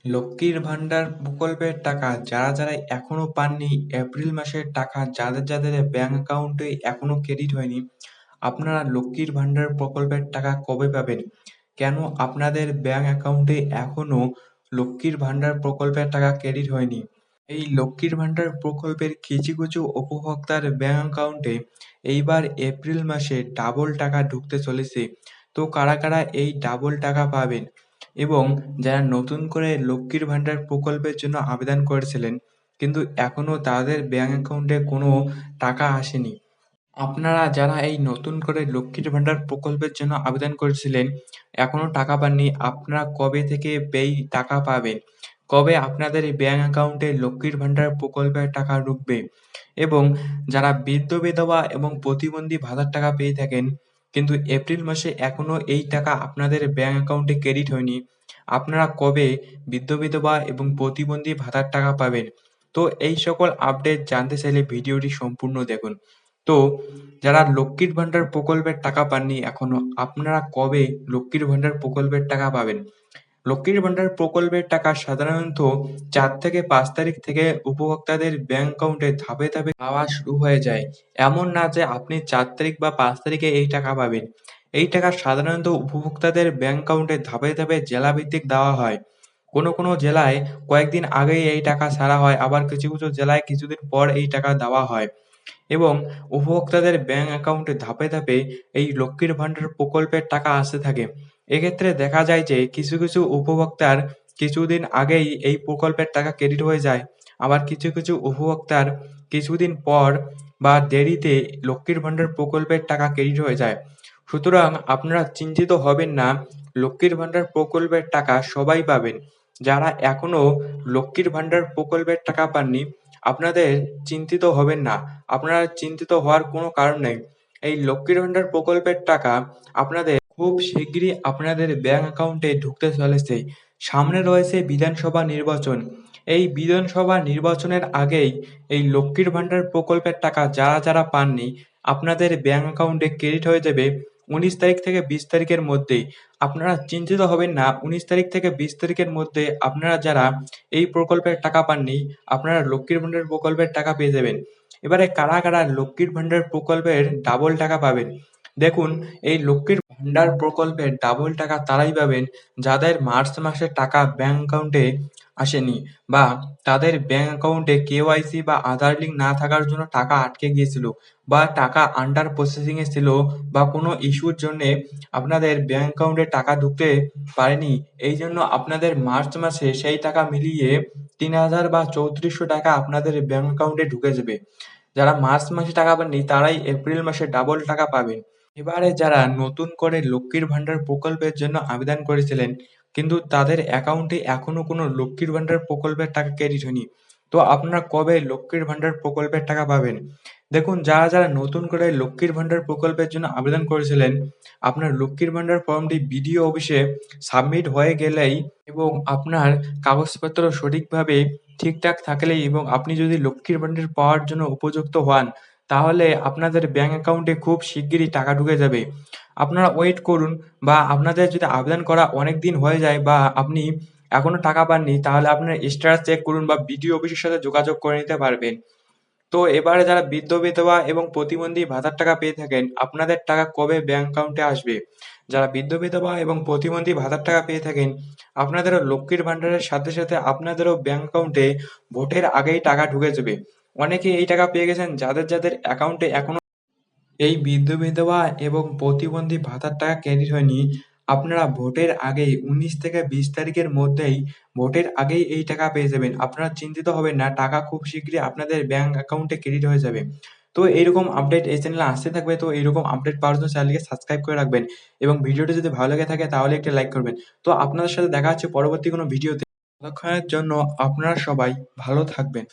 লক্ষ্মীর ভান্ডার প্রকল্পের টাকা যারা এখনো পাননি, এপ্রিল মাসের টাকা যাদের ব্যাংক অ্যাকাউন্টে এখনো ক্রেডিট হয়নি, আপনারা লক্ষ্মীর ভান্ডার প্রকল্পের টাকা কবে পাবেন? কেন আপনাদের ব্যাংক অ্যাকাউন্টে এখনো লক্ষ্মীর ভান্ডার প্রকল্পের টাকা ক্রেডিট হয়নি? এই লক্ষ্মীর ভান্ডার প্রকল্পের কিছু কিছু উপভোক্তার ব্যাংক অ্যাকাউন্টে এইবার এপ্রিল মাসে ডাবল টাকা ঢুকতে চলেছে। তো কারা এই ডাবল টাকা পাবেন? এবং যারা নতুন করে লক্ষ্মীর ভান্ডার প্রকল্পের জন্য আবেদন করেছিলেন কিন্তু এখনো তাদের ব্যাংক অ্যাকাউন্টে কোনো টাকা আসেনি, আপনারা যারা এই নতুন করে লক্ষ্মীর ভান্ডার প্রকল্পের জন্য আবেদন করেছিলেন, এখনো টাকা পাননি, আপনারা কবে থেকে এই টাকা পাবেন? কবে আপনাদের এই ব্যাংক অ্যাকাউন্টে লক্ষ্মীর ভান্ডার প্রকল্পের টাকা ঢুকবে? এবং যারা বৃদ্ধ বিধবা এবং প্রতিবন্ধী ভাতার টাকা পেয়ে থাকেন, কিন্তু এপ্রিল মাসে এখনো এই টাকা আপনাদের ব্যাংক অ্যাকাউন্টে ক্রেডিট হয়নি, আপনারা কবে বৃদ্ধ বিধবা এবং প্রতিবন্ধী ভাতার টাকা পাবেন? তো এই সকল আপডেট জানতে চাইলে ভিডিওটি সম্পূর্ণ দেখুন। তো যারা লক্ষ্মীর ভান্ডার প্রকল্পের টাকা পাননি এখনো, আপনারা কবে লক্ষ্মীর ভান্ডার প্রকল্পের টাকা পাবেন? লক্ষ্মীর ভান্ডার প্রকল্পের টাকা সাধারণত 4 থেকে 5 তারিখ থেকে উপভোক্তাদের ব্যাংক অ্যাকাউন্টে ধাপে ধাপে পাওয়া শুরু হয়ে যায়। এমন না যে আপনি 4 তারিখ বা 5 তারিখে এই টাকা পাবেন। এই টাকা সাধারণত উপভোক্তাদের ব্যাংক অ্যাকাউন্টে ধাপে ধাপে জেলাভিত্তিক দেওয়া হয়। কোনো জেলায় কয়েকদিন আগেই এই টাকা ছাড়া হয়, আবার কিছু জেলায় কিছুদিন পর এই টাকা দেওয়া হয়। এবং উপভোক্তাদের ব্যাংক অ্যাকাউন্টে ধাপে ধাপে এই লক্ষ্মীর ভান্ডার প্রকল্পের টাকা আসতে থাকে। এক্ষেত্রে দেখা যায় যে কিছু উপভোক্তার কিছুদিন আগেই এই প্রকল্পের টাকা ক্রেডিট হয়ে যায়। আবার কিছু উপভোক্তার কিছুদিন পর বা দেরিতে লক্ষ্মীর ভান্ডার প্রকল্পের টাকা ক্রেডিট হয়ে যায়। সুতরাং আপনারা চিন্তিত হবেন না, লক্ষ্মীর ভান্ডার প্রকল্পের টাকা সবাই পাবেন। যারা এখনো লক্ষ্মীর ভান্ডার প্রকল্পের টাকা পাননি, আপনাদের চিন্তিত হবেন না। আপনারা চিন্তিত হওয়ার কোনো কারণ নেই। এই লক্ষ্মীর ভান্ডার প্রকল্পের টাকা আপনাদের খুব শিগগিরই আপনাদের ব্যাংক অ্যাকাউন্টে ঢুকতে চলেছে। সামনে রয়েছে বিধানসভা নির্বাচন। এই বিধানসভা নির্বাচনের আগেই এই লক্ষ্মীর ভান্ডার প্রকল্পের টাকা যারা পাননি, আপনাদের ব্যাংক অ্যাকাউন্টে ক্রেডিট হয়ে যাবে 19 তারিখ থেকে 20 তারিখের মধ্যেই। আপনারা চিন্তিত হবেন না, 19 তারিখ থেকে 20 তারিখের মধ্যে আপনারা যারা এই প্রকল্পের টাকা পাননি, আপনারা লক্ষ্মীর ভান্ডার প্রকল্পের টাকা পেয়ে যাবেন। এবারে কারা লক্ষ্মীর ভান্ডার প্রকল্পের ডাবল টাকা পাবেন? দেখুন, এই লক্ষ্মীর ভান্ডার প্রকল্পের ডাবল টাকা তারাই পাবেন যাদের মার্চ মাসে টাকা ব্যাংক অ্যাকাউন্টে আসেনি, বা তাদের ব্যাংক অ্যাকাউন্টে কেওয়াইসি বা আধার লিঙ্ক না থাকার জন্য টাকা আটকে গিয়েছিল, বা টাকা আন্ডার প্রসেসিং এ ছিল, বা কোনো ইস্যুর জন্য আপনাদের ব্যাংক অ্যাকাউন্টে টাকা ঢুকতে পারেনি। এই জন্য আপনাদের মার্চ মাসে সেই টাকা মিলিয়ে 3000 বা 3400 টাকা আপনাদের ব্যাংক অ্যাকাউন্টে ঢুকে যাবে। যারা মার্চ মাসে টাকা পাননি তারাই এপ্রিল মাসে ডাবল টাকা পাবেন। এবারে যারা নতুন করে লক্ষ্মীর ভান্ডার প্রকল্পের জন্য আবেদন করেছিলেন কিন্তু তাদের অ্যাকাউন্টে এখনো কোনো লক্ষ্মীর ভান্ডার প্রকল্পের টাকা ক্রেডিট হয়নি, তো আপনারা কবে লক্ষ্মীর ভান্ডার প্রকল্পের টাকা পাবেন? দেখুন, যারা নতুন করে লক্ষ্মীর ভান্ডার প্রকল্পের জন্য আবেদন করেছিলেন, আপনার লক্ষ্মীর ভান্ডার ফর্মটি বিডিও অফিসে সাবমিট হয়ে গেলেই এবং আপনার কাগজপত্র সঠিকভাবে ঠিকঠাক থাকলেই এবং আপনি যদি লক্ষ্মীর ভান্ডার পাওয়ার জন্য উপযুক্ত হন, তাহলে আপনাদের ব্যাংক অ্যাকাউন্টে খুব শিগগিরই টাকা ঢুকে যাবে। আপনারা ওয়েট করুন, বা আপনাদের যদি আবেদন করা অনেক দিন হয়ে যায় বা আপনি এখনো টাকা পাননি, তাহলে আপনার স্ট্যাটাস চেক করুন বা বিডিও অফিসের সাথে যোগাযোগ করে নিতে পারবেন। তো এবারে যারা বৃদ্ধ বিধবা এবং প্রতিবন্ধী ভাতার টাকা পেয়ে থাকেন, আপনাদের টাকা কবে ব্যাংক অ্যাকাউন্টে আসবে? যারা বৃদ্ধ বিধবা এবং প্রতিবন্ধী ভাতার টাকা পেয়ে থাকেন, আপনাদেরও লক্ষ্মীর ভান্ডারের সাথে সাথে আপনাদেরও ব্যাংক অ্যাকাউন্টে ভোটের আগেই টাকা ঢুকে যাবে। অনেকে এই টাকা পেয়ে গেছেন যাদের অ্যাকাউন্টে এখনো এই বৃদ্ধ বিধবা এবং প্রতিবন্ধী ভাতার টাকা ক্রেডিট হয়নি। আপনারা ভোটের আগেই 19 থেকে 20 তারিখের মধ্যেই ভোটের আগেই এই টাকা পেয়ে যাবেন। আপনারা চিন্তিত হবেন না, টাকা খুব শীঘ্রই আপনাদের ব্যাংক অ্যাকাউন্টে ক্রেডিট হয়ে যাবে। তো এইরকম আপডেট এই চ্যানেলে আসতে থাকবে। তো এইরকম আপডেট পাওয়ার জন্য চ্যানেলকে সাবস্ক্রাইব করে রাখবেন এবং ভিডিওটি যদি ভালো লেগে থাকে তাহলে একটা লাইক করবেন। তো আপনাদের সাথে দেখা হচ্ছে পরবর্তী কোনো ভিডিওতে। ততক্ষণের জন্য আপনারা সবাই ভালো থাকবেন।